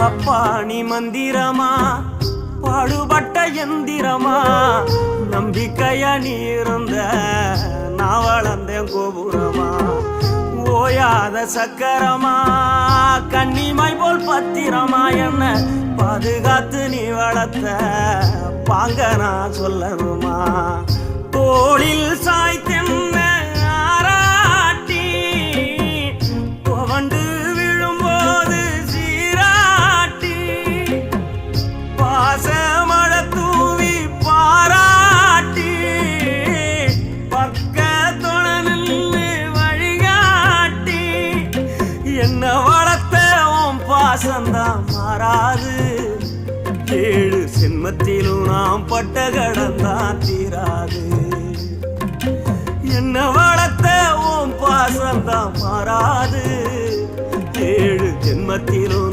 அப்பா நீ மந்திரமா பாடுபட்ட எந்திரமா நம்பிக்கையா நீ இருந்த நான் வளர்ந்தேன் கோபுரமா ஓயாத சக்கரமா கன்னிமை போல் பத்திரமா என்ன பாதுகாத்து நீ வளர்த்த பாங்க நான் சொல்லணுமா தோளில் சாய்த்தென்ன ஆராட்டி துவண்டு விழும்போது சீராட்டி பாசமழை தூவி பாராட்டி பக்கத்தொட நின்று வழிகாட்டி என்ன வளர்த்த உன் பாசந்தான் மாறாது ஏழு சென்மத்திலும் நாம் பட்ட கடந்தான் தீராது என்ன வளர்த்த உன் பாசந்தான் மாறாது ஏழு ஜென்மத்திலும்